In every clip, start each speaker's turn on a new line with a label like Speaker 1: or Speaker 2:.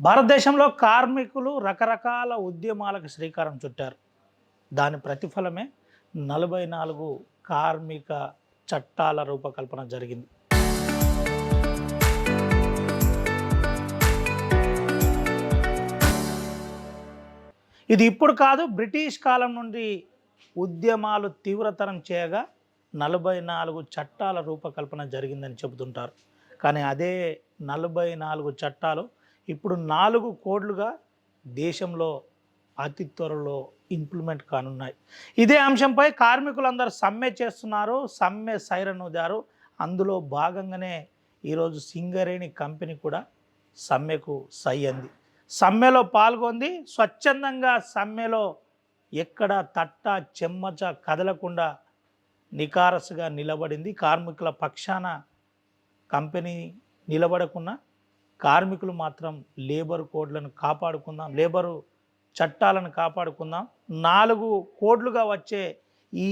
Speaker 1: భారతదేశంలో కార్మికులు రకరకాల ఉద్యమాలకు శ్రీకారం చుట్టారు. దాని ప్రతిఫలమే 44 కార్మిక చట్టాల రూపకల్పన జరిగింది. ఇది ఇప్పుడు కాదు, బ్రిటిష్ కాలం నుండి ఉద్యమాలు తీవ్రతరం చేయగా 44 చట్టాల రూపకల్పన జరిగిందని చెబుతుంటారు. కానీ అదే 44 చట్టాలు ఇప్పుడు 4 కోడ్లుగా దేశంలో అతి త్వరలో ఇంప్లిమెంట్ కానున్నాయి. ఇదే అంశంపై కార్మికులందరూ సమ్మె చేస్తున్నారు, సమ్మె సైరన్ ఊదారు. అందులో భాగంగానే ఈరోజు సింగరేణి కంపెనీ కూడా సమ్మెకు సై అంది. సమ్మెలో పాల్గొంది. స్వచ్ఛందంగా సమ్మెలో ఎక్కడ తట్ట చెమ్మచ కదలకుండా నికారసుగా నిలబడింది. కార్మికుల పక్షాన కంపెనీ నిలబడకున్నా కార్మికులు మాత్రం లేబర్ కోడ్లను కాపాడుకుందాం, లేబరు చట్టాలను కాపాడుకుందాం, 4 కోడ్లుగా వచ్చే ఈ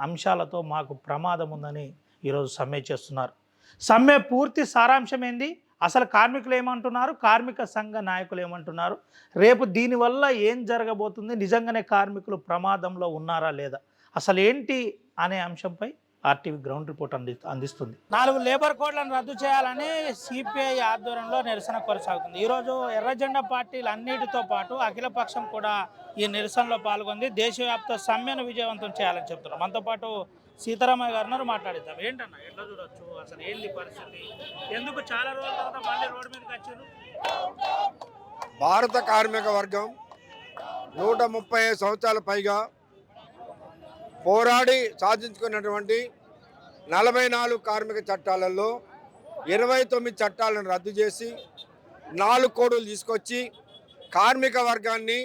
Speaker 1: అంశాలతో మాకు ప్రమాదం ఉందని ఈరోజు సమ్మె చేస్తున్నారు. సమ్మె పూర్తి సారాంశం ఏంది, అసలు కార్మికులు ఏమంటున్నారు, కార్మిక సంఘ నాయకులు ఏమంటున్నారు, రేపు దీనివల్ల ఏం జరగబోతుంది, నిజంగానే కార్మికులు ప్రమాదంలో ఉన్నారా లేదా, అసలు ఏంటి అనే అంశంపై ఆర్టీవీ గ్రౌండ్ రిపోర్ట్ అందిస్తుంది. 4 లేబర్ కోడ్లను రద్దు చేయాలని సిపిఐ ఆధ్వర్యంలో నిరసన కొనసాగుతుంది. ఈరోజు ఎర్రజెండా పార్టీలు అన్నిటితో పాటు అఖిలపక్షం కూడా ఈ నిరసనలో పాల్గొంది. దేశవ్యాప్త సమ్మెను విజయవంతం చేయాలని చెప్తున్నారు. మనతో పాటు సీతారామయ్య గారు మాట్లాడిద్దాం. ఏంటన్నా, ఎట్లా చూడొచ్చు, అసలు ఏంది పరిస్థితి, ఎందుకు చాలా రోజుల తర్వాత మళ్ళీ రోడ్డు మీదకి వచ్చారు?
Speaker 2: భారత కార్మిక వర్గం 135 సంవత్సరాల పైగా పోరాడి సాధించుకున్నటువంటి 44 కార్మిక చట్టాలలో 29 చట్టాలను రద్దు చేసి 4 కోడులు తీసుకొచ్చి కార్మిక వర్గాన్ని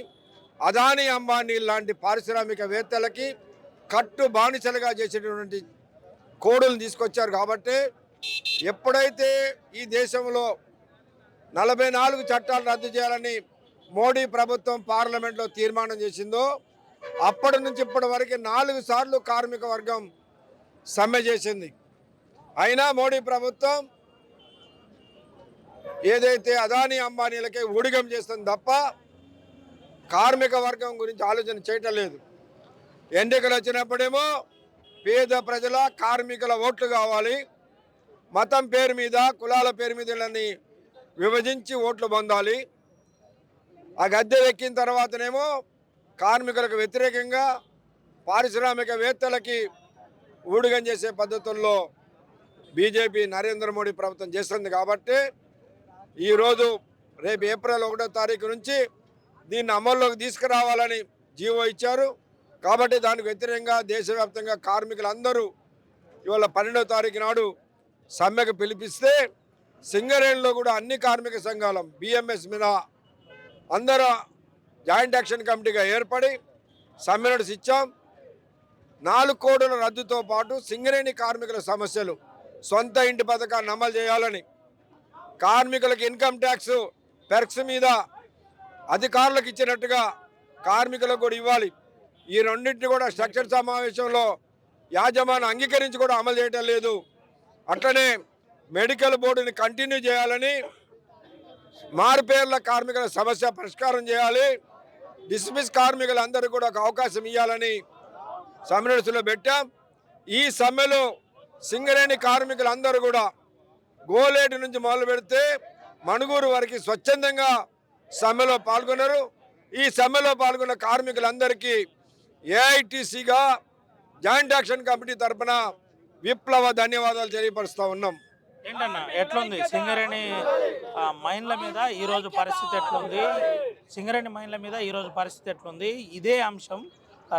Speaker 2: అదానీ అంబానీ లాంటి పారిశ్రామికవేత్తలకి కట్టు బానిసలుగా చేసేటటువంటి కోడులు తీసుకొచ్చారు. కాబట్టి ఎప్పుడైతే ఈ దేశంలో 44 చట్టాలు రద్దు చేయాలని మోడీ ప్రభుత్వం పార్లమెంట్లో తీర్మానం చేసిందో అప్పటి నుంచి ఇప్పటి వరకు 4 సార్లు కార్మిక వర్గం సమ్మె చేసింది. అయినా మోడీ ప్రభుత్వం ఏదైతే అదానీ అంబానీలకే ఊడిగం చేస్తుంది తప్ప కార్మిక వర్గం గురించి ఆలోచన చేయటం లేదు. ఎన్నికలు వచ్చినప్పుడేమో పేద ప్రజల కార్మికుల ఓట్లు కావాలి, మతం పేరు మీద కులాల పేరు మీద విభజించి ఓట్లు పొందాలి. ఆ గద్దె ఎక్కిన తర్వాతనేమో కార్మికులకు వ్యతిరేకంగా పారిశ్రామికవేత్తలకి ఊడిగం చేసే పద్ధతుల్లో బీజేపీ నరేంద్ర మోడీ ప్రభుత్వం చేస్తుంది. కాబట్టి ఈరోజు రేపు ఏప్రిల్ 1వ తారీఖు నుంచి దీన్ని అమల్లోకి తీసుకురావాలని జీవో ఇచ్చారు. కాబట్టి దానికి వ్యతిరేకంగా దేశవ్యాప్తంగా కార్మికులందరూ ఇవాళ 12వ తారీఖు నాడు సమ్మెకు పిలిపిస్తే సింగరేణిలో కూడా అన్ని కార్మిక సంఘాలం బిఎంఎస్ మీద అందరూ జాయింట్ యాక్షన్ కమిటీగా ఏర్పడి సమ్మె నోటీస్ ఇచ్చాం. 4 కోడుల రద్దుతో పాటు సింగరేణి కార్మికుల సమస్యలు, సొంత ఇంటి పథకాన్ని అమలు చేయాలని, కార్మికులకు ఇన్కమ్ ట్యాక్స్ పెర్క్స్ మీద అధికారులకు ఇచ్చినట్టుగా కార్మికులకు కూడా ఇవ్వాలి. ఈ రెండింటిని కూడా స్ట్రక్చర్ సమావేశంలో యాజమాన్యం అంగీకరించి కూడా అమలు చేయటం లేదు. అట్లనే మెడికల్ బోర్డుని కంటిన్యూ చేయాలని, మారుపేర్ల కార్మికుల సమస్య పరిష్కారం చేయాలి, డిస్మిస్ కార్మికులందరూ కూడా ఒక అవకాశం ఇవ్వాలని సమ్మె నోటీసులో పెట్టాం. ఈ సమ్మెలో సింగరేణి కార్మికులందరూ కూడా గోలేటి నుంచి మొదలు పెడితే మణుగూరు వరకు స్వచ్ఛందంగా సమ్మెలో పాల్గొన్నారు. ఈ సమ్మెలో పాల్గొన్న కార్మికులందరికీ ఏఐటీసీగా జాయింట్ యాక్షన్ కమిటీ తరఫున విప్లవ ధన్యవాదాలు తెలియపరుస్తూ ఉన్నాం.
Speaker 1: ఏంటన్నా, ఎట్లుంది సింగరేణి మైన్ల మీద ఈరోజు పరిస్థితి ఎట్లుంది, సింగరేణి మైన్ల మీద ఈరోజు పరిస్థితి ఎట్లుంది, ఇదే అంశం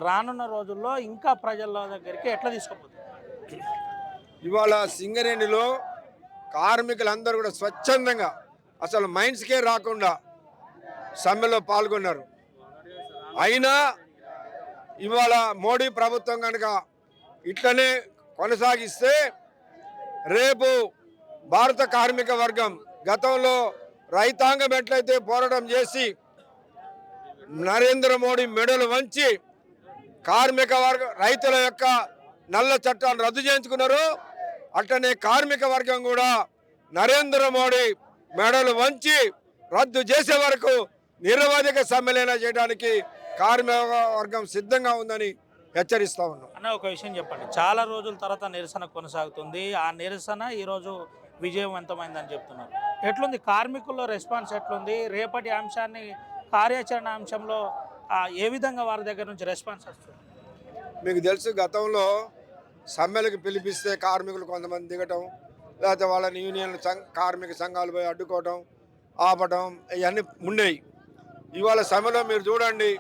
Speaker 1: రానున్న రోజుల్లో ఇంకా ప్రజల దగ్గరికి ఎట్లా తీసుకుపోతుంది?
Speaker 2: ఇవాళ సింగరేణిలో కార్మికులందరూ కూడా స్వచ్ఛందంగా అసలు మైన్స్కే రాకుండా సమ్మెలో పాల్గొన్నారు. అయినా ఇవాళ మోడీ ప్రభుత్వం కనుక ఇట్లనే కొనసాగిస్తే రేపు భారత కార్మిక వర్గం గతంలో రైతాంగం ఎట్లయితే పోరాటం చేసి నరేంద్ర మోడీ మెడలు వంచి కార్మిక వర్గ రైతుల యొక్క నల్ల చట్టాలను రద్దు చేయించుకున్నారు, అట్లనే కార్మిక వర్గం కూడా నరేంద్ర మోడీ మెడలు వంచి రద్దు చేసే వరకు నిరవధిక సమ్మెలైనా చేయడానికి కార్మిక వర్గం సిద్ధంగా ఉందని హెచ్చరిస్తా ఉన్నాం.
Speaker 1: అన్న ఒక విషయం చెప్పండి, చాలా రోజుల తర్వాత నిరసన కొనసాగుతుంది. ఆ నిరసన ఈరోజు విజయవంతమైందని చెప్తున్నారు. ఎట్లుంది కార్మికుల్లో రెస్పాన్స్ ఎట్లుంది? రేపటి అంశాన్ని కార్యాచరణ అంశంలో ఏ విధంగా వారి దగ్గర నుంచి రెస్పాన్స్ వస్తుంది?
Speaker 2: మీకు తెలుసు, గతంలో సమ్మెలకు పిలిపిస్తే కార్మికులు కొంతమంది దిగటం, లేకపోతే వాళ్ళని యూనియన్ కార్మిక సంఘాలు పోయి అడ్డుకోవటం, ఆపటం ఇవన్నీ ఉండేవి. ఇవాళ సమ్మెలో మీరు చూడండి,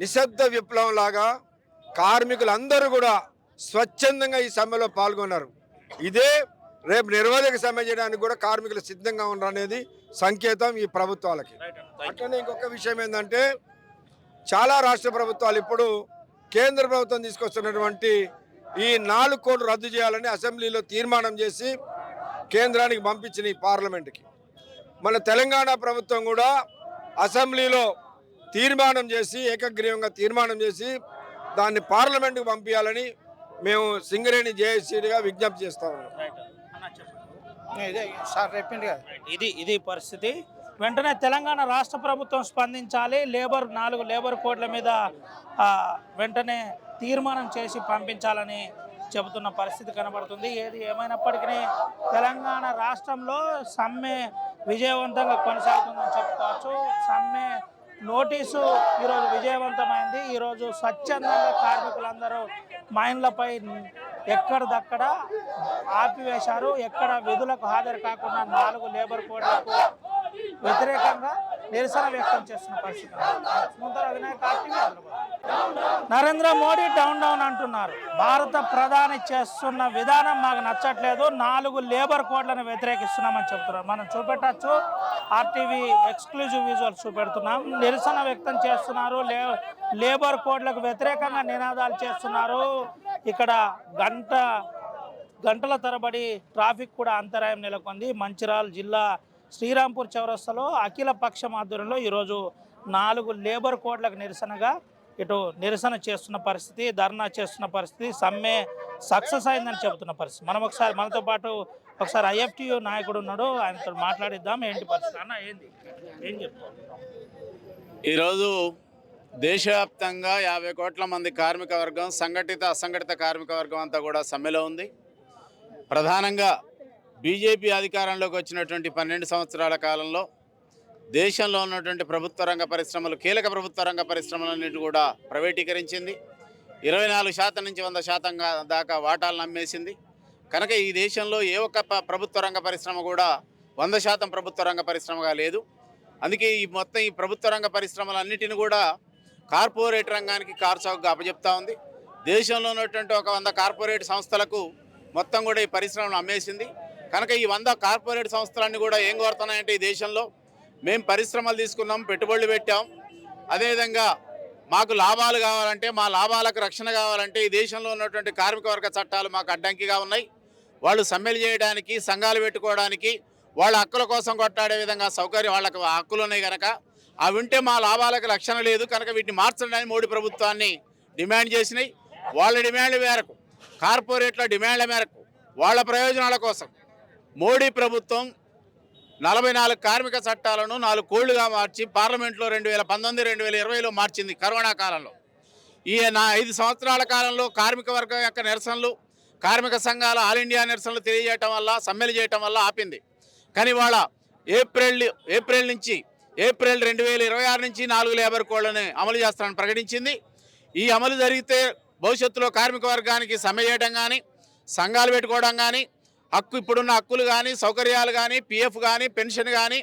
Speaker 2: నిశ్శబ్ద విప్లవం లాగా కార్మికులందరూ కూడా స్వచ్ఛందంగా ఈ సమ్మెలో పాల్గొన్నారు. ఇదే రేపు నిరవధిక సమ్మె చేయడానికి కూడా కార్మికులు సిద్ధంగా ఉన్నారు అనేది సంకేతం ఈ ప్రభుత్వాలకి. అట్లనే ఇంకొక విషయం ఏంటంటే, చాలా రాష్ట్ర ప్రభుత్వాలు ఇప్పుడు కేంద్ర ప్రభుత్వం తీసుకొస్తున్నటువంటి ఈ 4 కోట్లు రద్దు చేయాలని అసెంబ్లీలో తీర్మానం చేసి కేంద్రానికి పంపించిన ఈ పార్లమెంట్కి. మన తెలంగాణ ప్రభుత్వం కూడా అసెంబ్లీలో తీర్మానం చేసి ఏకగ్రీవంగా తీర్మానం చేసి దాన్ని పార్లమెంట్కి పంపించాలని మేము సింగరేణి జేఏసీగా విజ్ఞప్తి చేస్తా ఉన్నాం.
Speaker 1: ఇది పరిస్థితి. వెంటనే తెలంగాణ రాష్ట్ర ప్రభుత్వం స్పందించాలి. 4 లేబర్ కోడ్ల మీద వెంటనే తీర్మానం చేసి పంపించాలని చెబుతున్న పరిస్థితి కనబడుతుంది. ఏది ఏమైనప్పటికీ తెలంగాణ రాష్ట్రంలో సమ్మె విజయవంతంగా కొనసాగుతుందని చెప్పుకోవచ్చు. సమ్మె నోటీసు ఈరోజు విజయవంతమైంది. ఈరోజు స్వచ్ఛందంగా కార్మికులందరూ మైన్లపై ఎక్కడిదక్కడ ఆపివేశారు. ఎక్కడ విధులకు హాజరు కాకుండా 4 లేబర్ కోడ్లకు వ్యతిరేకంగా నిరసన వ్యక్తం చేస్తున్న పరిస్థితి. నరేంద్ర మోడీ డౌన్ అంటున్నారు. భారత ప్రధాని చేస్తున్న విధానం మాకు నచ్చట్లేదు, 4 లేబర్ కోడ్లను వ్యతిరేకిస్తున్నామని చెబుతున్నారు. మనం చూపెట్టచ్చు, ఆర్టీవీ ఎక్స్క్లూజివ్ విజువల్స్ చూపెడుతున్నాం. నిరసన వ్యక్తం చేస్తున్నారు, లేబర్ కోడ్లకు వ్యతిరేకంగా నినాదాలు చేస్తున్నారు. ఇక్కడ గంటల తరబడి ట్రాఫిక్ కూడా అంతరాయం నెలకొంది. మంచిర్యాల జిల్లా శ్రీరాంపూర్ చౌరస్తాలో అఖిల పక్షం ఆధ్వర్యంలో ఈరోజు 4 లేబర్ కోడ్లకు నిరసనగా ఇటు నిరసన చేస్తున్న పరిస్థితి, ధర్నా చేస్తున్న పరిస్థితి. సమ్మె సక్సెస్ అయిందని చెబుతున్న పరిస్థితి. మనం ఒకసారి మనతో పాటు ఐఎఫ్టియు నాయకుడు ఉన్నాడు, ఆయనతో మాట్లాడిద్దాం. ఏంటి పరిస్థితి అన్న, ఏం చెప్తారు?
Speaker 3: ఈరోజు దేశవ్యాప్తంగా 50 కోట్ల మంది కార్మిక వర్గం, సంఘటిత అసంఘటిత కార్మిక వర్గం అంతా కూడా సమ్మెలో ఉంది. ప్రధానంగా బీజేపీ అధికారంలోకి వచ్చినటువంటి 12 సంవత్సరాల కాలంలో దేశంలో ఉన్నటువంటి ప్రభుత్వ రంగ పరిశ్రమలు, కీలక ప్రభుత్వ రంగ పరిశ్రమలన్నిటి కూడా ప్రైవేటీకరించింది. 24% నుంచి 100% దాకా వాటాలను అమ్మేసింది. కనుక ఈ దేశంలో ఏ ఒక్క ప్రభుత్వ రంగ పరిశ్రమ కూడా 100% ప్రభుత్వ రంగ పరిశ్రమగా లేదు. అందుకే ఈ ప్రభుత్వ రంగ పరిశ్రమలన్నిటిని కూడా కార్పొరేట్ రంగానికి కార్చౌకగా అప్పచెప్తా ఉంది. దేశంలో ఉన్నటువంటి ఒక 100 కార్పొరేట్ సంస్థలకు మొత్తం కూడా ఈ పరిశ్రమను అమ్మేసింది. కనుక ఈ 100 కార్పొరేట్ సంస్థలన్నీ కూడా ఏం కోరుతున్నాయంటే, ఈ దేశంలో మేము పరిశ్రమలు తీసుకున్నాం, పెట్టుబడులు పెట్టాం, అదేవిధంగా మాకు లాభాలు కావాలంటే, మా లాభాలకు రక్షణ కావాలంటే ఈ దేశంలో ఉన్నటువంటి కార్మిక వర్గ చట్టాలు మాకు అడ్డంకిగా ఉన్నాయి. వాళ్ళు సమ్మెలు చేయడానికి, సంఘాలు పెట్టుకోవడానికి, వాళ్ళ హక్కుల కోసం కొట్టాడే విధంగా సౌకర్యం, వాళ్ళకు హక్కులు ఉన్నాయి కనుక అవి ఉంటే మా లాభాలకు రక్షణ లేదు. కనుక వీటిని మార్చడానికి మోడీ ప్రభుత్వాన్ని డిమాండ్ చేసినాయి. వాళ్ళ డిమాండ్ల మేరకు, కార్పొరేట్ల డిమాండ్ల మేరకు, వాళ్ళ ప్రయోజనాల కోసం మోడీ ప్రభుత్వం 44 కార్మిక చట్టాలను 4 కోళ్లుగా మార్చి పార్లమెంట్లో 2019-2020లో మార్చింది. కరోనా కాలంలో ఈ 5 సంవత్సరాల కాలంలో కార్మిక వర్గం యొక్క నిరసనలు, కార్మిక సంఘాల ఆల్ ఇండియా నిరసనలు తెలియజేయటం వల్ల, సమ్మెలు చేయటం వల్ల ఆపింది. కానీ వాళ్ళ ఏప్రిల్ 2026 నుంచి 4 లేబర్ కోడ్లను అమలు చేస్తానని ప్రకటించింది. ఈ అమలు జరిగితే భవిష్యత్తులో కార్మిక వర్గానికి సమ్మె చేయడం కానీ, సంఘాలు పెట్టుకోవడం కానీ, ఇప్పుడున్న హక్కులు కానీ, సౌకర్యాలు కానీ, పిఎఫ్ కానీ, పెన్షన్ కానీ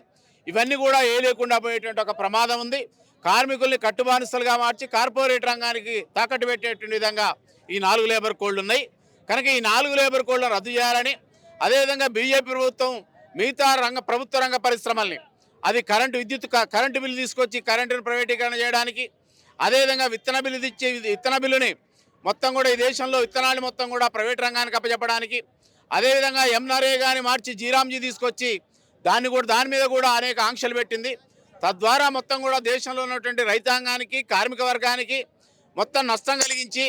Speaker 3: ఇవన్నీ కూడా లేకుండా పోయేటువంటి ఒక ప్రమాదం ఉంది. కార్మికుల్ని కట్టుబానిసలుగా మార్చి కార్పొరేట్ రంగానికి తాకట్టు పెట్టేటువంటి విధంగా ఈ 4 లేబర్ కోడ్లు ఉన్నాయి. కనుక ఈ 4 లేబర్ కోడ్లను రద్దు చేయాలని, అదేవిధంగా బీజేపీ ప్రభుత్వం మిగతా ప్రభుత్వ రంగ పరిశ్రమల్ని, అది కరెంటు బిల్లు తీసుకొచ్చి కరెంటును ప్రైవేటీకరణ చేయడానికి, అదేవిధంగా విత్తన బిల్లుని మొత్తం కూడా ఈ దేశంలో విత్తనాలు మొత్తం కూడా ప్రైవేట్ రంగానికి అప్పచెప్పడానికి, అదేవిధంగా ఎంఆర్ఏగాని మార్చి జీరాంజీ తీసుకొచ్చి దాని మీద కూడా అనేక ఆంక్షలు పెట్టింది. తద్వారా మొత్తం కూడా దేశంలో ఉన్నటువంటి రైతాంగానికి, కార్మిక వర్గానికి మొత్తం నష్టం కలిగించి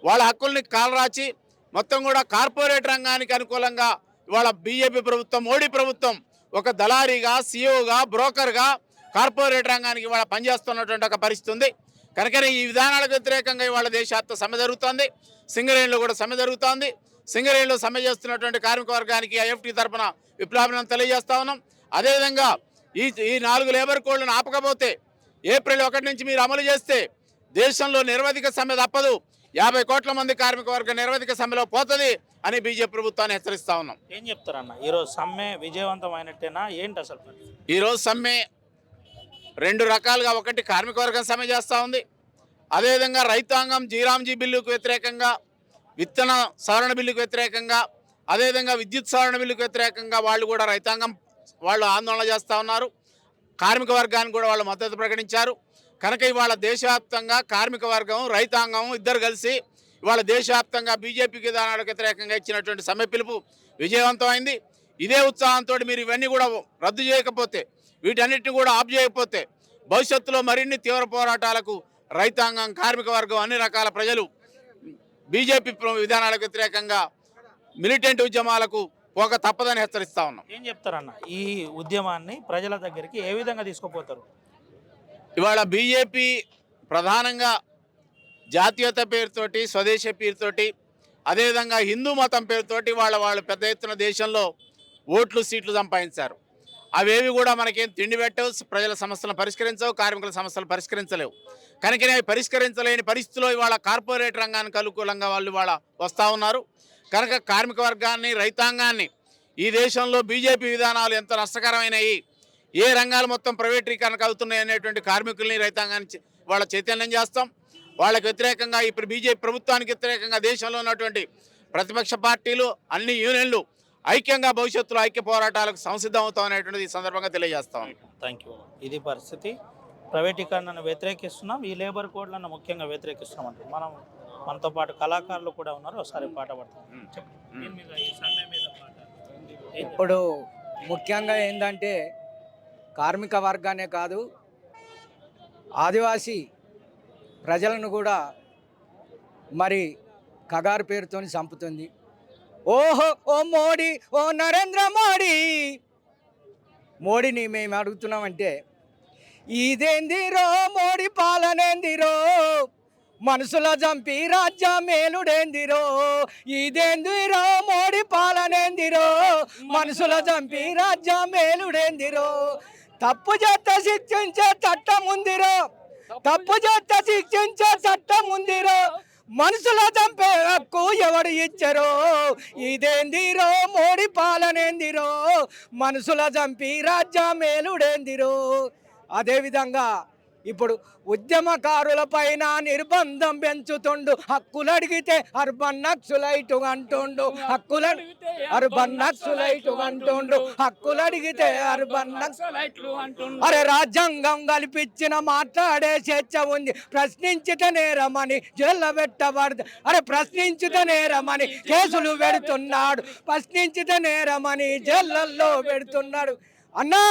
Speaker 3: వాళ్ళ హక్కుల్ని కాలరాచి మొత్తం కూడా కార్పొరేట్ రంగానికి అనుకూలంగా ఇవాళ బీజేపీ ప్రభుత్వం, మోడీ ప్రభుత్వం ఒక దళారీగా, సీఈఓగా, బ్రోకర్గా కార్పొరేట్ రంగానికి ఇవాళ పనిచేస్తున్నటువంటి ఒక పరిస్థితి ఉంది. కనుకనే ఈ విధానాలకు వ్యతిరేకంగా ఇవాళ దేశవ్యాప్త సమ్మె జరుగుతోంది. సింగరేణిలో కూడా సమ్మె జరుగుతోంది. సింగరేణిలో సమ్మె చేస్తున్నటువంటి కార్మిక వర్గానికి ఐఎఫ్టీ తరఫున విప్లవాభినందనలు తెలియజేస్తా ఉన్నాం. అదేవిధంగా ఈ 4 లేబర్ కోడ్లను ఆపకపోతే ఏప్రిల్ 1 నుంచి మీరు అమలు చేస్తే దేశంలో నిరవధిక సమ్మె తప్పదు. 50 కోట్ల మంది కార్మిక వర్గం నిరవధిక సమ్మెలో పోతుంది అని బీజేపీ ప్రభుత్వాన్ని హెచ్చరిస్తా ఉన్నాం.
Speaker 1: ఏం చెప్తారన్న, ఈరోజు సమ్మె విజయవంతం అయినట్టేనా ఏంటి అసలు?
Speaker 3: ఈరోజు సమ్మె 2 రకాలుగా, ఒకటి కార్మిక వర్గం సమ్మె చేస్తూ ఉంది. అదేవిధంగా రైతాంగం జీరాంజీ బిల్లుకు వ్యతిరేకంగా, విత్తన సవరణ బిల్లుకు వ్యతిరేకంగా, అదేవిధంగా విద్యుత్ సవరణ బిల్లుకు వ్యతిరేకంగా వాళ్ళు కూడా రైతాంగం వాళ్ళు ఆందోళన చేస్తూ ఉన్నారు. కార్మిక వర్గానికి కూడా వాళ్ళు మద్దతు ప్రకటించారు. కనుక ఇవాళ దేశవ్యాప్తంగా కార్మిక వర్గం, రైతాంగం ఇద్దరు కలిసి ఇవాళ దేశవ్యాప్తంగా బీజేపీ విధానాలకు వ్యతిరేకంగా ఇచ్చినటువంటి సమ్మె పిలుపు విజయవంతమైంది. ఇదే ఉత్సాహంతో మీరు ఇవన్నీ కూడా రద్దు చేయకపోతే, వీటన్నిటిని కూడా ఆఫ్ చేయకపోతే భవిష్యత్తులో మరిన్ని తీవ్ర పోరాటాలకు రైతాంగం, కార్మిక వర్గం, అన్ని రకాల ప్రజలు బీజేపీ విధానాలకు వ్యతిరేకంగా మిలిటెంట్ ఉద్యమాలకు పోక తప్పదని హెచ్చరిస్తా ఉన్నాం.
Speaker 1: ఏం చెప్తారన్న, ఈ ఉద్యమాన్ని ప్రజల దగ్గరికి ఏ విధంగా తీసుకుపోతారు?
Speaker 3: ఇవాళ బీజేపీ ప్రధానంగా జాతీయత పేరుతోటి, స్వదేశ పేరుతోటి, అదేవిధంగా హిందూ మతం పేరుతోటి వాళ్ళు పెద్ద ఎత్తున దేశంలో ఓట్లు, సీట్లు సంపాదించారు. అవేవి కూడా మనకేం తిండి పెట్టవు, ప్రజల సమస్యలను పరిష్కరించవు, కార్మికుల సమస్యలు పరిష్కరించలేవు. కనుకనే అవి పరిష్కరించలేని పరిస్థితిలో ఇవాళ కార్పొరేట్ రంగానికి అనుకూలంగా వాళ్ళు ఇవాళ వస్తూ ఉన్నారు. కనుక కార్మిక వర్గాన్ని, రైతాంగాన్ని ఈ దేశంలో బీజేపీ విధానాలు ఎంత నష్టకరమైనవి, ఏ రంగాలు మొత్తం ప్రైవేటీకరణకు అవుతున్నాయి అనేటువంటి కార్మికుల్ని, రైతాంగాన్ని వాళ్ళ చైతన్యం చేస్తాం. వాళ్ళకి వ్యతిరేకంగా ఇప్పుడు బీజేపీ ప్రభుత్వానికి వ్యతిరేకంగా దేశంలో ఉన్నటువంటి ప్రతిపక్ష పార్టీలు, అన్ని యూనియన్లు ఐక్యంగా భవిష్యత్తులో ఐక్య పోరాటాలకు సంసిద్ధం అవుతాం అనేటువంటిది ఈ సందర్భంగా తెలియజేస్తాం.
Speaker 1: Thank you. ఇది పరిస్థితి. ప్రైవేటీకరణను వ్యతిరేకిస్తున్నాం, ఈ లేబర్ కోడ్లను ముఖ్యంగా వ్యతిరేకిస్తున్నాం అంటే మనతో పాటు కళాకారులు కూడా ఉన్నారు. ఒకసారి పాట పడతాం.
Speaker 4: ఇప్పుడు ముఖ్యంగా ఏంటంటే కార్మిక వర్గానే కాదు, ఆదివాసీ ప్రజలను కూడా మరి కగారు పేరుతో చంపుతుంది. ఓహో ఓ మోడీ, ఓ నరేంద్ర మోడీని మేము అడుగుతున్నామంటే, ఇదేందిరో మోడీ పాలనేందిరో, మనుషుల చంపి రాజ్యమేలుడేందిరో, ఇదేందిరో మోడీ పాలనేందిరో, మనుషుల చంపి రాజ్యమేలుడేందిరో, తప్పు చేత శిక్షించే చట్టం ఉందిరో, తప్పు చేత శిక్షించే చట్టం ఉందిరో, మనుషుల చంపే హక్కు ఎవడు ఇచ్చరో, ఇదేందిరో మోడీ పాలనేందిరో, మనుషుల చంపి రాజ్యమేలుడేందిరో. అదేవిధంగా ఇప్పుడు ఉద్యమకారుల పైన నిర్బంధం పెంచుతుండు, హక్కులు అడిగితే అర్బన్ నక్సలైట్ అంటుండు, హక్కులు అర్బన్ నక్సలైట్ అంటుండు, హక్కులు అడిగితే అర్బన్ నక్సలైట్లు అంటుండు. అరే రాజ్యాంగం కల్పించిన మాట్లాడే స్వేచ్ఛ ఉంది, ప్రశ్నించితే నేరమని జైల్లో పెట్టబడదు. అరే ప్రశ్నించితే నేరమని కేసులు పెడుతున్నాడు, ప్రశ్నించితే నేరమని జైళ్ళల్లో పెడుతున్నాడు. అన్నా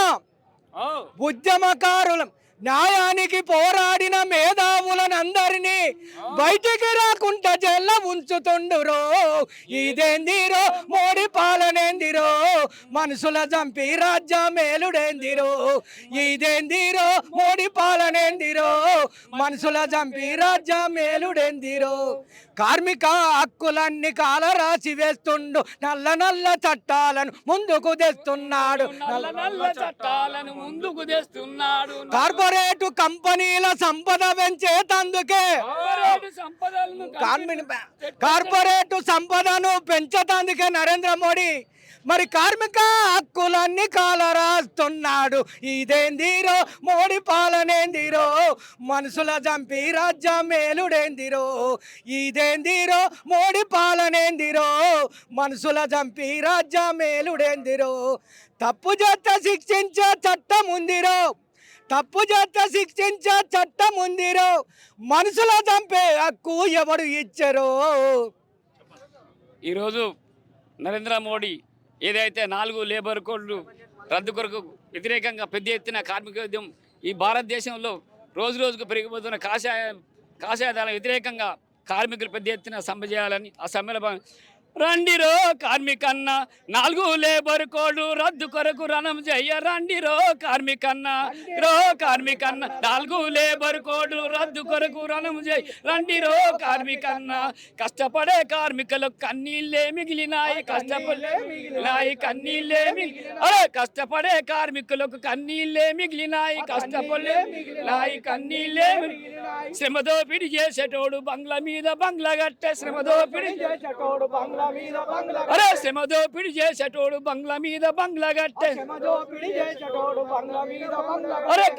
Speaker 4: ఉద్యమకారుల న్యాయానికి పోరాడిన మేధావులనందరినీ బయటికి రాకుండా జైల్లో ఉంచుతుండురో, ఇదేందిరో మోడీ పాలనేందిరో, మనుషుల చంపి రాజ్యమేలుడేందిరో, ఇదేందిరో మోడీ పాలనేందిరో, మనుషుల చంపి రాజ్యమేలుడేందిరో. కార్మిక హక్కులన్నీ కాలరాసి వేస్తుండు, నల్ల నల్ల చట్టాలను ముందుకు తెస్తున్నాడు, నల్ల నల్ల చట్టాలను ముందుకు తెస్తున్నాడు. కార్పొరేట్ కంపెనీల సంపద పెంచేతందుకే, కార్పొరేట్ సంపదను పెంచేతందుకే నరేంద్ర మోడీ మరి కార్మిక హక్కులన్నీ కాలరాస్తున్నాడు. ఇదేందిరో మోడీ పాలనేందిరో, మనుషుల చంపి రాజ్యమేలుడేందిరో, ఇదేందిరో మోడీ పాలనేందిరో, మనుషుల చంపి రాజ్యమేలుడేందిరో. తప్పు చేత శిక్షించే చట్టం ఉందిరో, తప్పు చేత శిక్షించే చట్టం ఉందిరో, మనుషుల చంపే హక్కు ఎవడు ఇచ్చరో.
Speaker 5: ఈరోజు నరేంద్ర మోడీ ఏదైతే 4 లేబర్ కోడ్లు రద్దు కొరకు వ్యతిరేకంగా పెద్ద ఎత్తున కార్మిక ఉద్యమం ఈ భారతదేశంలో రోజు రోజుకు పెరిగిపోతున్న కాషాయ దళాల వ్యతిరేకంగా కార్మికులు పెద్ద ఎత్తున సమ్మె చేయాలని, ఆ సమ్మెలో రండిరో కార్మికన్న 4 లేబర్ కోడ్ రద్దు కొరకు రణం చెయ్య రండిరో కార్మికన్న 4 లేబర్ కోడ్ రద్దు కొరకు రణం చెయ్య రండిరో కార్మికన్న కష్టపడే కార్మికులకు కన్నీళ్ళే మిగిలినాయి కష్టపడే కార్మికులకు కన్నీళ్ళే మిగిలినాయి శ్రమ దోపిడి చేసేటోడు బంగ్లా మీద బంగ్లా కట్టే శ్రమ దోపిడి చేసేటోడు బంగ్లా మీద బంగ్లా కట్టే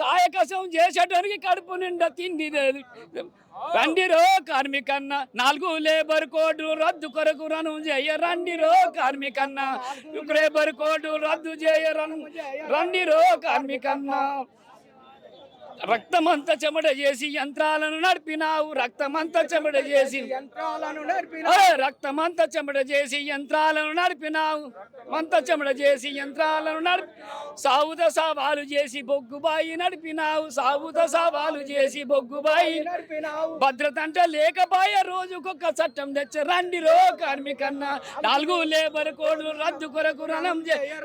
Speaker 5: కాయకసం చేసేటోనికి కడుపు నిండా తిండి లేదు రండిరో కార్మికన్న 4 లేబర్ కోడ్ రద్దు కొరకు రణం చేయ రండిరో కార్మికన్న లేబర్ కోడ్ రద్దు చేయ రండిరో కార్మికన్న రక్తమంతా చెమట చేసి యంత్రాలను నడిపినావు రక్తమంతా చెమట చేసి యంత్రాలను నడిపినావు సావుత సవాలు చేసి బొగ్గుబాయి నడిపినావు భద్రత అంటే లేకపాయ రోజుకొక చట్టం తెచ్చ రండిరో కార్మికన్న 4 లేబర్ కోడ్ రద్దు కొరకు రణం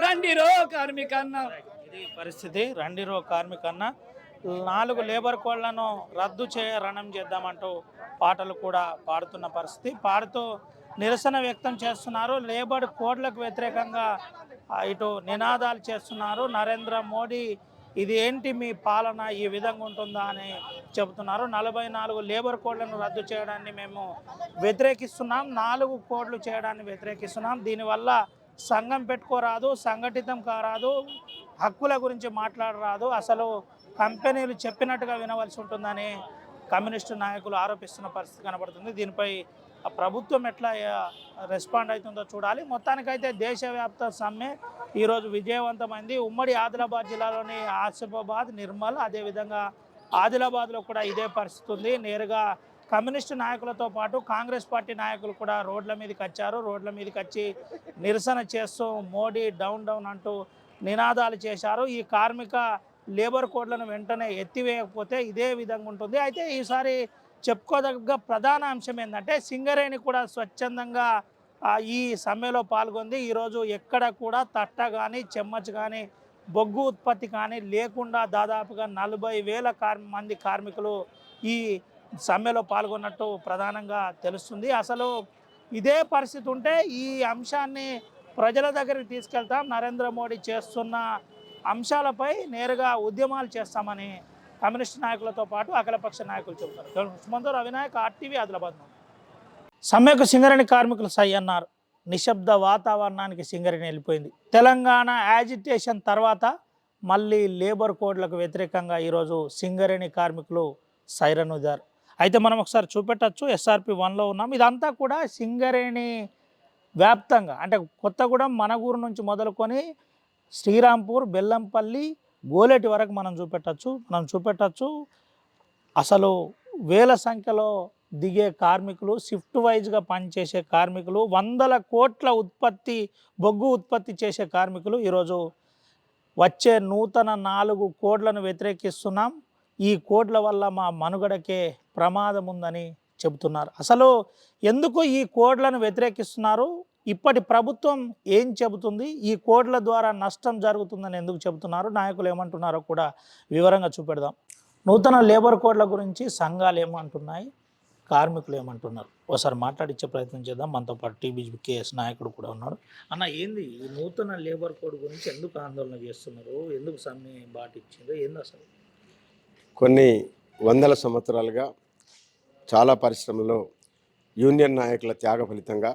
Speaker 5: రండిరో కార్మికన్న.
Speaker 1: ఇది పరిస్థితి. రండిరో కార్మికన్న 4 లేబర్ కోడ్లను రద్దు రణం చేద్దామంటూ పాటలు కూడా పాడుతున్న పరిస్థితి. పాడుతూ నిరసన వ్యక్తం చేస్తున్నారు. లేబర్ కోడ్లకు వ్యతిరేకంగా ఇటు నినాదాలు చేస్తున్నారు. నరేంద్ర మోడీ ఇది ఏంటి మీ పాలన, ఈ విధంగా ఉంటుందా అని చెబుతున్నారు. 44 లేబర్ కోడ్లను రద్దు చేయడాన్ని మేము వ్యతిరేకిస్తున్నాం, 4 కోడ్లు చేయడాన్ని వ్యతిరేకిస్తున్నాం. దీనివల్ల సంఘం పెట్టుకోరాదు, సంఘటితం కారాదు, హక్కుల గురించి మాట్లాడరాదు, అసలు కంపెనీలు చెప్పినట్టుగా వినవలసి ఉంటుందని కమ్యూనిస్టు నాయకులు ఆరోపిస్తున్న పరిస్థితి కనబడుతుంది. దీనిపై ప్రభుత్వం ఎట్లా రెస్పాండ్ అవుతుందో చూడాలి. మొత్తానికైతే దేశవ్యాప్త సమ్మె ఈరోజు విజయవంతమైంది. ఉమ్మడి ఆదిలాబాద్ జిల్లాలోని ఆసిఫాబాద్, నిర్మల్, అదేవిధంగా ఆదిలాబాద్లో కూడా ఇదే పరిస్థితి ఉంది. నేరుగా కమ్యూనిస్టు నాయకులతో పాటు కాంగ్రెస్ పార్టీ నాయకులు కూడా రోడ్ల మీదకి వచ్చారు. రోడ్ల మీదకి వచ్చి నిరసన చేస్తూ మోడీ డౌన్ డౌన్ అంటూ నినాదాలు చేశారు. ఈ కార్మిక లేబర్ కోడ్లను వెంటనే ఎత్తివేయకపోతే ఇదే విధంగా ఉంటుంది. అయితే ఈసారి చెప్పుకోదగ్గ ప్రధాన అంశం ఏంటంటే సింగరేణి కూడా స్వచ్ఛందంగా ఈ సమ్మెలో పాల్గొంది. ఈరోజు ఎక్కడ కూడా తట్ట కానీ చెమ్మచ్ కానీ బొగ్గు ఉత్పత్తి కానీ లేకుండా దాదాపుగా 40,000 మంది కార్మికులు ఈ సమ్మెలో పాల్గొన్నట్టు ప్రధానంగా తెలుస్తుంది. అసలు ఇదే పరిస్థితి ఉంటే ఈ అంశాన్ని ప్రజల దగ్గరికి తీసుకెళ్తాం, నరేంద్ర మోడీ చేస్తున్న అంశాలపై నేరుగా ఉద్యమాలు చేస్తామని కమ్యూనిస్ట్ నాయకులతో పాటు అఖిలపక్ష నాయకులు చెబుతారు. సుమంత్ రవినాయక్, ఆర్టీవీ, ఆదిలాబాద్. సమ్మెకు సింగరేణి కార్మికులు సై అన్నారు. నిశ్శబ్ద వాతావరణానికి సింగరేణి వెళ్ళిపోయింది. తెలంగాణ యాజిటేషన్ తర్వాత మళ్ళీ లేబర్ కోడ్లకు వ్యతిరేకంగా ఈరోజు సింగరేణి కార్మికులు సైరన్ ఊదారు. అయితే మనం ఒకసారి చూపెట్టచ్చు. SRP 1లో ఉన్నాం. ఇదంతా కూడా సింగరేణి వ్యాప్తంగా, అంటే కొత్తగూడెం, మనగూరు నుంచి మొదలుకొని శ్రీరాంపూర్, బెల్లంపల్లి, గోలేటి వరకు మనం చూపెట్టచ్చు. అసలు వేల సంఖ్యలో దిగే కార్మికులు, షిఫ్ట్ వైజ్గా పనిచేసే కార్మికులు, 100 కోట్ల బొగ్గు ఉత్పత్తి చేసే కార్మికులు ఈరోజు వచ్చే నూతన 4 కోడ్లను వ్యతిరేకిస్తున్నాం, ఈ కోడ్ల వల్ల మా మనుగడకే ప్రమాదం ఉందని చెబుతున్నారు. అసలు ఎందుకు ఈ కోడ్లను వ్యతిరేకిస్తున్నారు, ఇప్పటి ప్రభుత్వం ఏం చెబుతుంది, ఈ కోడ్ల ద్వారా నష్టం జరుగుతుందని ఎందుకు చెబుతున్నారు, నాయకులు ఏమంటున్నారో కూడా వివరంగా చూపెడదాం. నూతన లేబర్ కోడ్ల గురించి సంఘాలు ఏమంటున్నాయి, కార్మికులు ఏమంటున్నారు, ఒకసారి మాట్లాడించే ప్రయత్నం చేద్దాం. మనతో పాటు TBKS నాయకుడు కూడా ఉన్నాడు. అన్న, ఏంది ఈ నూతన లేబర్ కోడ్ గురించి ఎందుకు ఆందోళన చేస్తున్నారు, ఎందుకు సమ్మె బాటిచ్చిందో ఏంది అసలు?
Speaker 2: కొన్ని వందల సంవత్సరాలుగా చాలా పరిశ్రమల్లో యూనియన్ నాయకుల త్యాగ ఫలితంగా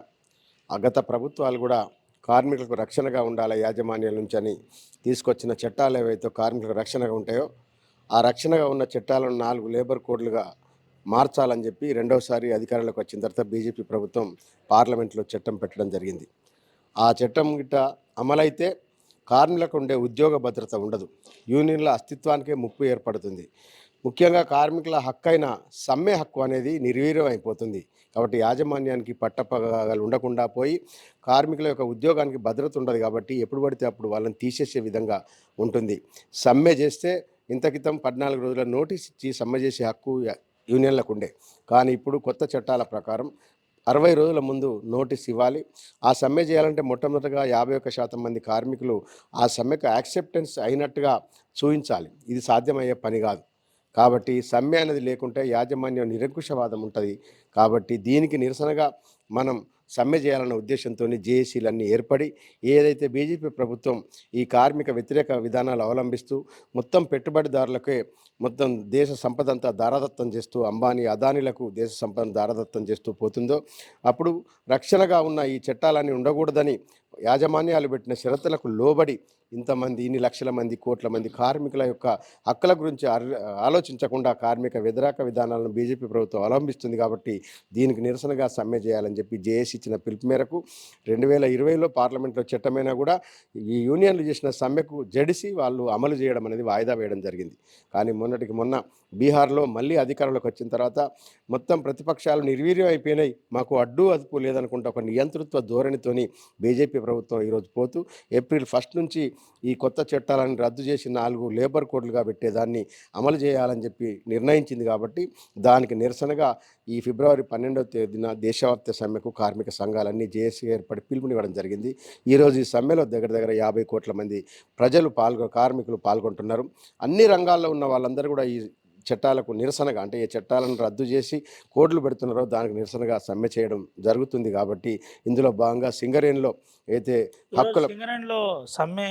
Speaker 2: గత ప్రభుత్వాలు కూడా కార్మికులకు రక్షణగా ఉండాలి యాజమాన్యాల నుంచి అని తీసుకొచ్చిన చట్టాలు ఏవైతే కార్మికులకు రక్షణగా ఉంటాయో ఆ రక్షణగా ఉన్న చట్టాలను 4 లేబర్ కోడ్లుగా మార్చాలని చెప్పి రెండవసారి అధికారంలోకి వచ్చిన తర్వాత బీజేపీ ప్రభుత్వం పార్లమెంట్లో చట్టం పెట్టడం జరిగింది. ఆ చట్టం గిట్ట అమలైతే కార్మికులకు ఉండే ఉద్యోగ భద్రత ఉండదు, యూనియన్ల అస్తిత్వానికే ముప్పు ఏర్పడుతుంది. ముఖ్యంగా కార్మికుల హక్కైన సమ్మె హక్కు అనేది నిర్వీర్యం అయిపోతుంది. కాబట్టి యాజమాన్యానికి పట్టపగలు ఉండకుండా పోయి కార్మికుల యొక్క ఉద్యోగానికి భద్రత ఉండదు. కాబట్టి ఎప్పుడు పడితే అప్పుడు వాళ్ళని తీసేసే విధంగా ఉంటుంది. సమ్మె చేస్తే ఇంత క్రితం 14 రోజుల నోటీస్ ఇచ్చి సమ్మె చేసే హక్కు యూనియన్లకు ఉండే. కానీ ఇప్పుడు కొత్త చట్టాల ప్రకారం
Speaker 6: 60 రోజుల ముందు నోటీస్ ఇవ్వాలి. ఆ సమ్మె చేయాలంటే మొట్టమొదటగా 51% మంది కార్మికులు ఆ సమ్మెకు యాక్సెప్టెన్స్ అయినట్టుగా చూయించాలి. ఇది సాధ్యమయ్యే పని కాదు. కాబట్టి సమ్మె అనేది లేకుంటే యాజమాన్యం నిరంకుశవాదం ఉంటుంది. కాబట్టి దీనికి నిరసనగా మనం సమ్మె చేయాలన్న ఉద్దేశంతో జేఏసీలన్నీ ఏర్పడి ఏదైతే బీజేపీ ప్రభుత్వం ఈ కార్మిక వ్యతిరేక విధానాలు అవలంబిస్తూ మొత్తం పెట్టుబడిదారులకే మొత్తం దేశ సంపద అంతా దారాదత్తం చేస్తూ అంబానీ అదానీలకు దేశ సంపదను దారాదత్తం చేస్తూ పోతుందో అప్పుడు రక్షణగా ఉన్న ఈ చట్టాలన్నీ ఉండకూడదని యాజమాన్యాలు పెట్టిన షరతులకు లోబడి ఇంతమంది ఇన్ని లక్షల మంది కోట్ల మంది కార్మికుల యొక్క హక్కుల గురించి ఆలోచించకుండా కార్మిక వ్యతిరేక విధానాలను బీజేపీ ప్రభుత్వం అవలంబిస్తుంది. కాబట్టి దీనికి నిరసనగా సమ్మె చేయాలని చెప్పి జేఏసీ ఇచ్చిన పిలుపు మేరకు 2020లో పార్లమెంట్లో చట్టమైనా కూడా ఈ యూనియన్లు చేసిన సమ్మెకు జడిసి వాళ్ళు అమలు చేయడం అనేది వాయిదా వేయడం జరిగింది. కానీ మొన్నటికి మొన్న బీహార్లో మళ్ళీ అధికారంలోకి వచ్చిన తర్వాత మొత్తం ప్రతిపక్షాలు నిర్వీర్యం అయిపోయినాయి. మాకు అడ్డు అదుపు లేదనుకుంటా ఒక నియంతృత్వ ధోరణితోని బీజేపీ ప్రభుత్వం ఈరోజు పోతూ ఏప్రిల్ 1 నుంచి ఈ కొత్త చట్టాలను రద్దు చేసి 4 లేబర్ కోడ్లుగా పెట్టేదాన్ని అమలు చేయాలని చెప్పి నిర్ణయించింది. కాబట్టి దానికి నిరసనగా ఈ ఫిబ్రవరి 12వ తేదీన దేశవ్యాప్త సమ్మెకు కార్మిక సంఘాలన్నీ జేఏసీ ఏర్పడి పిలుపునివ్వడం జరిగింది. ఈరోజు ఈ సమ్మెలో దగ్గర 50 కోట్ల మంది ప్రజలు కార్మికులు పాల్గొంటున్నారు. అన్ని రంగాల్లో ఉన్న వాళ్ళందరూ కూడా ఈ చట్టాలకు నిరసనగా అంటే ఏ చట్టాలను రద్దు చేసి కోడ్లు పెడుతున్నారో దానికి నిరసనగా సమ్మె చేయడం జరుగుతుంది. కాబట్టి ఇందులో భాగంగా సింగరేణిలో అయితే హక్కుల
Speaker 1: సింగరేణిలో సమ్మె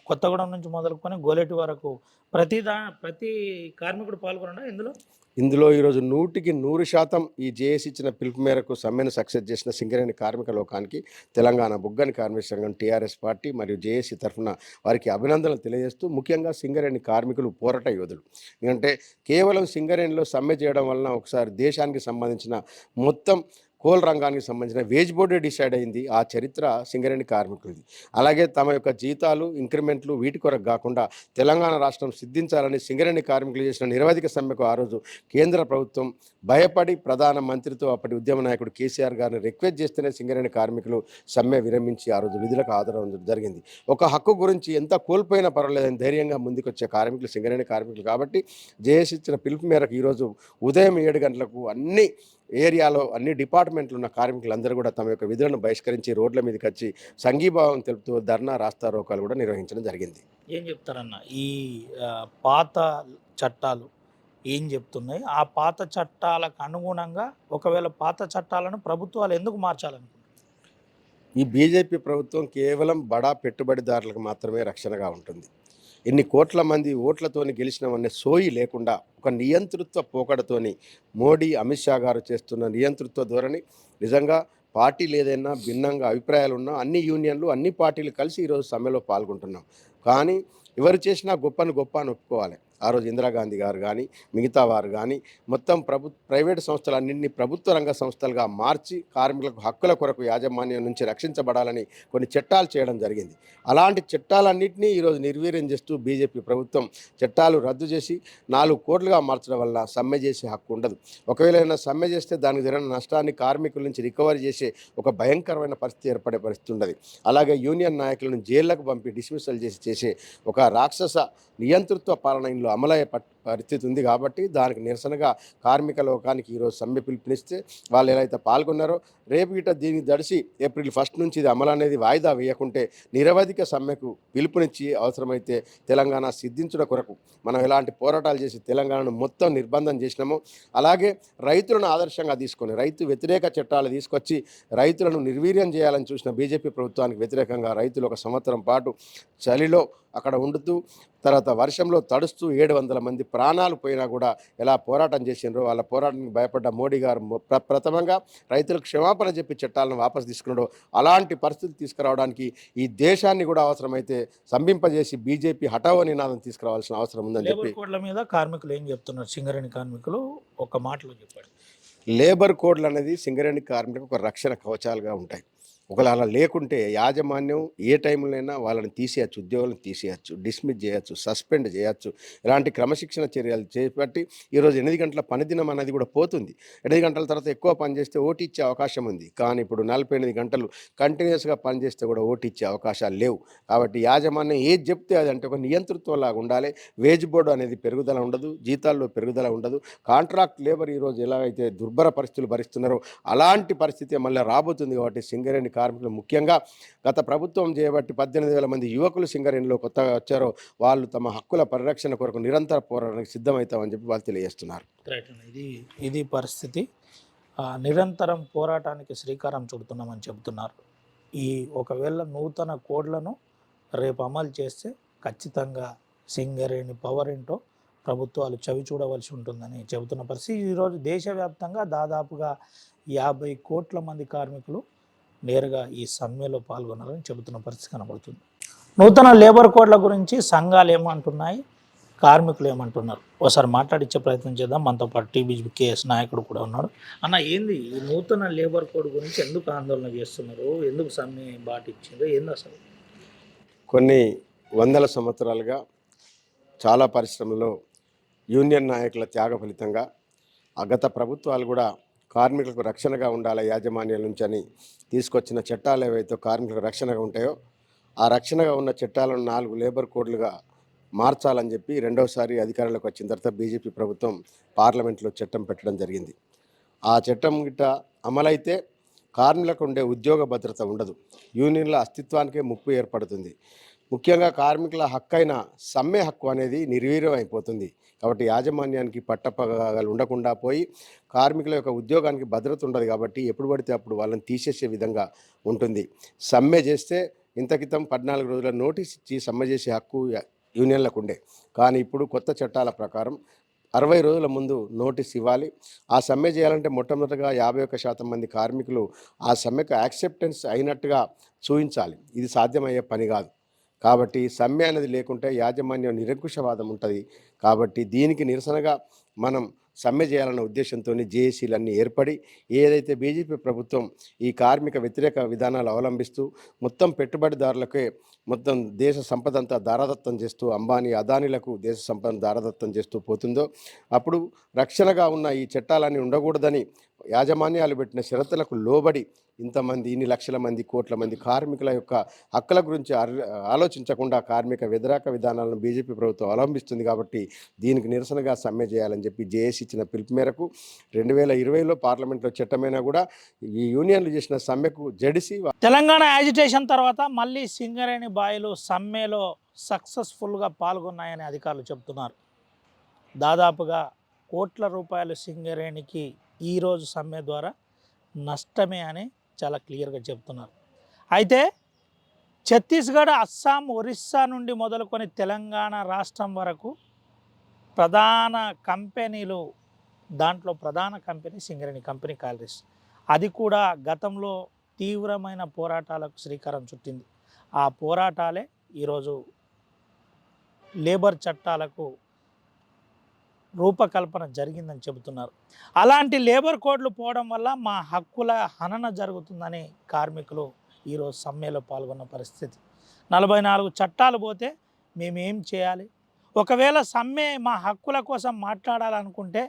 Speaker 1: కొత్తగూడెం నుంచి మొదలుకొని గోలేటి వరకు ప్రతి కార్మికుడు పాల్గొనడా
Speaker 6: ఇందులో ఈరోజు 100% ఈ జేఏసీ ఇచ్చిన పిలుపు మేరకు సమ్మెను సక్సెస్ చేసిన సింగరేణి కార్మిక లోకానికి తెలంగాణ బుగ్గని కార్మిక సంఘం టీఆర్ఎస్ పార్టీ మరియు జేఏసీ తరఫున వారికి అభినందనలు తెలియజేస్తూ ముఖ్యంగా సింగరేణి కార్మికులు పోరాట యోధులు. ఎందుకంటే కేవలం సింగరేణిలో సమ్మె చేయడం వలన ఒకసారి దేశానికి సంబంధించిన మొత్తం కోల్ రంగానికి సంబంధించిన వేజ్ బోర్డే డిసైడ్ అయింది. ఆ చరిత్ర సింగరేణి కార్మికులది. అలాగే తమ యొక్క జీతాలు ఇంక్రిమెంట్లు వీటి కొరకు కాకుండా తెలంగాణ రాష్ట్రం సిద్ధించాలని సింగరేణి కార్మికులు చేసిన నిరవధిక సమ్మెకు ఆ రోజు కేంద్ర ప్రభుత్వం భయపడి ప్రధాన మంత్రితో అప్పటి ఉద్యమ నాయకుడు కేసీఆర్ గారిని రిక్వెస్ట్ చేస్తేనే సింగరేణి కార్మికులు సమ్మె విరమించి ఆ రోజు విధులకు హాజరవడం జరిగింది. ఒక హక్కు గురించి ఎంత కోల్పోయినా పర్వాలేదని ధైర్యంగా ముందుకొచ్చే కార్మికులు సింగరేణి కార్మికులు. కాబట్టి జేఏసీ ఇచ్చిన పిలుపు మేరకు ఈరోజు ఉదయం 7 గంటలకు అన్ని ఏరియాలో అన్ని డిపార్ట్మెంట్లు ఉన్న కార్మికులందరూ కూడా తమ యొక్క విధులను బహిష్కరించి రోడ్ల మీదకి వచ్చి సంఘీభావం తెలుపుతూ ధర్నా రాస్తా రోకాలు కూడా నిర్వహించడం జరిగింది.
Speaker 1: ఏం చెప్తారన్న ఈ పాత చట్టాలు ఏం చెప్తున్నాయి? ఆ పాత చట్టాలకు అనుగుణంగా ఒకవేళ పాత చట్టాలను ప్రభుత్వాలు ఎందుకు మార్చాలనుకుంటున్నారు?
Speaker 6: ఈ బీజేపీ ప్రభుత్వం కేవలం బడా పెట్టుబడిదారులకు మాత్రమే రక్షణగా ఉంటుంది. ఎన్ని కోట్ల మంది ఓట్లతోని గెలిచినామనే సోయి లేకుండా ఒక నియంతృత్వ పోకడతోని మోడీ అమిత్ షా గారు చేస్తున్న నియంతృత్వ ధోరణి నిజంగా పార్టీలు ఏదైనా భిన్నంగా అభిప్రాయాలున్నా అన్ని యూనియన్లు అన్ని పార్టీలు కలిసి ఈరోజు సమ్మెలో పాల్గొంటున్నాం. కానీ ఎవరు చేసినా గొప్పని గొప్ప అని ఒప్పుకోవాలి. ఆ రోజు ఇందిరాగాంధీ గారు కానీ మిగతా వారు కానీ మొత్తం ప్రైవేటు సంస్థలన్నింటినీ ప్రభుత్వ రంగ సంస్థలుగా మార్చి కార్మికులకు హక్కుల కొరకు యాజమాన్యం నుంచి రక్షించబడాలని కొన్ని చట్టాలు చేయడం జరిగింది. అలాంటి చట్టాలన్నింటినీ ఈరోజు నిర్వీర్యం చేస్తూ బీజేపీ ప్రభుత్వం చట్టాలు రద్దు చేసి 4 కోట్లుగా మార్చడం వల్ల సమ్మె చేసే హక్కు ఉండదు. ఒకవేళ ఏదైనా సమ్మె చేస్తే దానికి జరిగిన నష్టాన్ని కార్మికుల నుంచి రికవరీ చేసే ఒక భయంకరమైన పరిస్థితి ఏర్పడే పరిస్థితి ఉండదు. అలాగే యూనియన్ నాయకులను జైళ్లకు పంపి డిస్మిసల్ చేసే ఒక రాక్షస నియంతృత్వ పాలన ఇందులో అమలయ్యే పరిస్థితి ఉంది. కాబట్టి దానికి నిరసనగా కార్మిక లోకానికి ఈరోజు సమ్మె పిలుపునిస్తే వాళ్ళు ఎలా అయితే పాల్గొన్నారో రేపు గిట్ట దీనికి దడిసి ఏప్రిల్ 1 నుంచి ఇది అమలు అనేది వాయిదా వేయకుంటే నిరవధిక సమ్మెకు పిలుపునిచ్చి అవసరమైతే తెలంగాణ సిద్ధించడం కొరకు మనం ఎలాంటి పోరాటాలు చేసి తెలంగాణను మొత్తం నిర్బంధం చేసినామో అలాగే రైతులను ఆదర్శంగా తీసుకొని రైతు వ్యతిరేక చట్టాలు తీసుకొచ్చి రైతులను నిర్వీర్యం చేయాలని చూసిన బీజేపీ ప్రభుత్వానికి వ్యతిరేకంగా రైతులు 1 సంవత్సరం పాటు చలిలో అక్కడ ఉండుతూ తర్వాత వర్షంలో తడుస్తూ 700 మంది ప్రాణాలు పోయినా కూడా ఎలా పోరాటం చేసినారో వాళ్ళ పోరాటానికి భయపడ్డ మోడీ గారు ప్రథమంగా రైతులకు క్షమాపణ చెప్పి చట్టాలను వాపసు తీసుకున్నాడో అలాంటి పరిస్థితి తీసుకురావడానికి ఈ దేశాన్ని కూడా అవసరమైతే సంభింపజేసి బీజేపీ హఠావో నినాదం తీసుకురావాల్సిన అవసరం ఉందని చెప్పి
Speaker 1: కోడ్ల మీద కార్మికులు ఏం చెప్తున్నారు? సింగరేణి కార్మికులు ఒక మాటలో చెప్పండి.
Speaker 6: లేబర్ కోడ్లు అనేది సింగరేణి కార్మికులకు ఒక రక్షణ కవచాలుగా ఉంటాయి. ఒకవేళ అలా లేకుంటే యాజమాన్యం ఏ టైంలోనైనా వాళ్ళని తీసేయచ్చు, ఉద్యోగులను తీసేయచ్చు, డిస్మిస్ చేయొచ్చు, సస్పెండ్ చేయొచ్చు. ఇలాంటి క్రమశిక్షణ చర్యలు చేపట్టి ఈరోజు 8 గంటల పనిదినం అనేది కూడా పోతుంది. 8 గంటల తర్వాత ఎక్కువ పని చేస్తే ఓటీ ఇచ్చే అవకాశం ఉంది. కానీ ఇప్పుడు 48 గంటలు కంటిన్యూస్గా పనిచేస్తే కూడా ఓటీ ఇచ్చే అవకాశాలు లేవు. కాబట్టి యాజమాన్యం ఏది చెప్తే అది అంటే ఒక నియంతృత్వంలాగా ఉండాలి. వేజ్ బోర్డు అనేది పెరుగుదల ఉండదు, జీతాల్లో పెరుగుదల ఉండదు. కాంట్రాక్ట్ లేబర్ ఈరోజు ఎలాగైతే దుర్భర పరిస్థితులు భరిస్తున్నారో అలాంటి పరిస్థితి మళ్ళీ రాబోతుంది. కాబట్టి సింగరేణి కార్మికులు ముఖ్యంగా గత ప్రభుత్వం చేయబట్టి 18,000 మంది యువకులు సింగరేణిలో కొత్తగా వచ్చారో వాళ్ళు తమ హక్కుల పరిరక్షణ కొరకు నిరంతర పోరాటానికి సిద్ధమవుతామని చెప్పి వాళ్ళు తెలియజేస్తున్నారు.
Speaker 1: ఇది పరిస్థితి. నిరంతరం పోరాటానికి శ్రీకారం చుడుతున్నామని చెబుతున్నారు. ఒకవేళ నూతన కోడ్లను రేపు అమలు చేస్తే ఖచ్చితంగా సింగరేణి పవర్ ఏంటో ప్రభుత్వాలు చవి చూడవలసి ఉంటుందని చెబుతున్న పరిస్థితి. ఈరోజు దేశవ్యాప్తంగా దాదాపుగా 50 కోట్ల మంది కార్మికులు నేరుగా ఈ సమ్మెలో పాల్గొన్నారని చెబుతున్న పరిస్థితి కనబడుతుంది. నూతన లేబర్ కోడ్ల గురించి సంఘాలు ఏమంటున్నాయి, కార్మికులు ఏమంటున్నారు, ఒకసారి మాట్లాడించే ప్రయత్నం చేద్దాం. మనతో పాటు టీబీజీ కేఎస్ నాయకుడు కూడా ఉన్నాడు. అన్న, ఏంది ఈ నూతన లేబర్ కోడ్ గురించి ఎందుకు ఆందోళన చేస్తున్నారు, ఎందుకు సమ్మె బాటిచ్చిందో ఏంది అసలు?
Speaker 6: కొన్ని వందల సంవత్సరాలుగా చాలా పరిశ్రమల్లో యూనియన్ నాయకుల త్యాగ ఫలితంగా గత ప్రభుత్వాలు కూడా కార్మికులకు రక్షణగా ఉండాలి యాజమాన్యాల నుంచి అని తీసుకొచ్చిన చట్టాలు ఏవైతే కార్మికులకు రక్షణగా ఉంటాయో ఆ రక్షణగా ఉన్న చట్టాలను 4 లేబర్ కోడ్లుగా మార్చాలని చెప్పి రెండవసారి అధికారంలోకి వచ్చిన తర్వాత బీజేపీ ప్రభుత్వం పార్లమెంట్లో చట్టం పెట్టడం జరిగింది. ఆ చట్టం గిట్ట అమలైతే కార్మికులకు ఉండే ఉద్యోగ భద్రత ఉండదు, యూనియన్ల అస్తిత్వానికే ముప్పు ఏర్పడుతుంది. ముఖ్యంగా కార్మికుల హక్కైన సమ్మె హక్కు అనేది నిర్వీర్యం అయిపోతుంది. కాబట్టి యాజమాన్యానికి పట్టపగలు ఉండకుండా పోయి కార్మికుల యొక్క ఉద్యోగానికి భద్రత ఉండదు. కాబట్టి ఎప్పుడు పడితే అప్పుడు వాళ్ళని తీసేసే విధంగా ఉంటుంది. సమ్మె చేస్తే ఇంత క్రితం 14 రోజుల నోటీస్ ఇచ్చి సమ్మె చేసే హక్కు యూనియన్లకు ఉండే. కానీ ఇప్పుడు కొత్త చట్టాల ప్రకారం 60 రోజుల ముందు నోటీస్ ఇవ్వాలి. ఆ సమ్మె చేయాలంటే మొట్టమొదటిగా 51% మంది కార్మికులు ఆ సమ్మెకు యాక్సెప్టెన్స్ అయినట్టుగా చూపించాలి. ఇది సాధ్యమయ్యే పని కాదు. కాబట్టి సమ్మె అనేది లేకుంటే యాజమాన్యం నిరంకుశవాదం ఉంటుంది. కాబట్టి దీనికి నిరసనగా మనం సమ్మె చేయాలన్న ఉద్దేశంతో జేఏసీలన్నీ ఏర్పడి ఏదైతే బీజేపీ ప్రభుత్వం ఈ కార్మిక వ్యతిరేక విధానాలు అవలంబిస్తూ మొత్తం పెట్టుబడిదారులకే మొత్తం దేశ సంపద అంతా దారాదత్తం చేస్తూ అంబానీ అదానీలకు దేశ సంపదను దారాదత్తం చేస్తూ పోతుందో అప్పుడు రక్షణగా ఉన్న ఈ చట్టాలన్నీ ఉండకూడదని యాజమాన్యాలు పెట్టిన షరతులకు లోబడి ఇంతమంది ఇన్ని లక్షల మంది కోట్ల మంది కార్మికుల యొక్క హక్కుల గురించి ఆలోచించకుండా కార్మిక వ్యతిరేక విధానాలను బీజేపీ ప్రభుత్వం అవలంబిస్తుంది. కాబట్టి దీనికి నిరసనగా సమ్మె చేయాలని చెప్పి జేఏసీ ఇచ్చిన పిలుపు మేరకు 2020లో పార్లమెంట్లో చట్టమైనా కూడా ఈ యూనియన్లు చేసిన సమ్మెకు జడిసి
Speaker 1: తెలంగాణ యాజిటేషన్ తర్వాత మళ్ళీ సింగరేణి బాయిలు సమ్మెలో సక్సెస్ఫుల్గా పాల్గొన్నాయని అధికారులు చెబుతున్నారు. దాదాపుగా కోట్ల రూపాయలు సింగరేణికి ఈరోజు సమ్మె ద్వారా నష్టమే అని చాలా క్లియర్గా చెప్తున్నారు. అయితే ఛత్తీస్గఢ్, అస్సాం, ఒరిస్సా నుండి మొదలుకొని తెలంగాణ రాష్ట్రం వరకు ప్రధాన కంపెనీలు, దాంట్లో ప్రధాన కంపెనీ సింగరేణి కంపెనీ కాలరీస్, అది కూడా గతంలో తీవ్రమైన పోరాటాలకు శ్రీకారం చుట్టింది. ఆ పోరాటాలే ఈరోజు లేబర్ చట్టాలకు రూపకల్పన జరిగిందని చెబుతున్నారు. అలాంటి లేబర్ కోడ్లు పోవడం వల్ల మా హక్కుల హనన జరుగుతుందని కార్మికులు ఈరోజు సమ్మెలో పాల్గొన్న పరిస్థితి. 44 చట్టాలు పోతే మేమేం చేయాలి? ఒకవేళ సమ్మె మా హక్కుల కోసం మాట్లాడాలనుకుంటే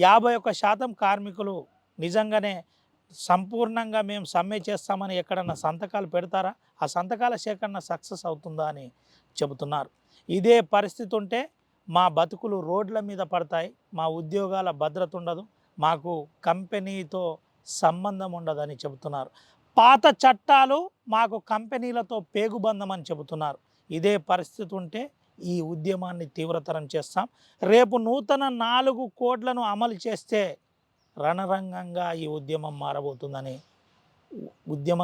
Speaker 1: 51% కార్మికులు నిజంగానే సంపూర్ణంగా మేము సమ్మె చేస్తామని ఎక్కడన్నా సంతకాలు పెడతారా? ఆ సంతకాల సేకరణ సక్సెస్ అవుతుందా అని చెబుతున్నారు. ఇదే పరిస్థితి ఉంటే మా బతుకులు రోడ్ల మీద పడతాయి, మా ఉద్యోగాల భద్రత ఉండదు, మాకు కంపెనీతో సంబంధం ఉండదని చెబుతున్నారు. పాత చట్టాలు మాకు కంపెనీలతో పేగుబంధం అని చెబుతున్నారు. ఇదే పరిస్థితి ఉంటే ఈ ఉద్యమాన్ని తీవ్రతరం చేస్తాం. రేపు నూతన 4 కోడ్లను అమలు చేస్తే రణరంగంగా ఈ ఉద్యమం మారబోతుందని ఉద్యమ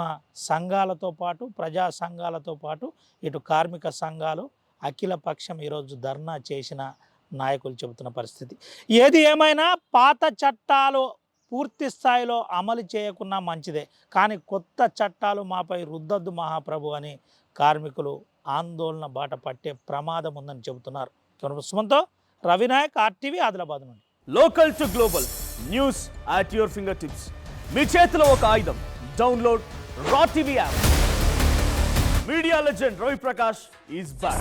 Speaker 1: సంఘాలతో పాటు ప్రజా సంఘాలతో పాటు ఇటు కార్మిక సంఘాలు అఖిల పక్షం ఈరోజు ధర్నా చేసిన నాయకులు చెబుతున్న పరిస్థితి. ఏది ఏమైనా పాత చట్టాలు పూర్తి స్థాయిలో అమలు చేయకున్నా మంచిదే, కానీ కొత్త చట్టాలు మాపై రుద్దద్దు మహాప్రభు అని కార్మికులు ఆందోళన బాట పట్టే ప్రమాదం ఉందని చెబుతున్నారు. సుమంతో రవినాయక్, RTV, ఆదిలాబాద్ నుండి.
Speaker 7: Local to global news at your finger tips. మీ చేతిలో ఒక ఆయుధం. Download Raw TV app. Media legend Ravi Prakash is back.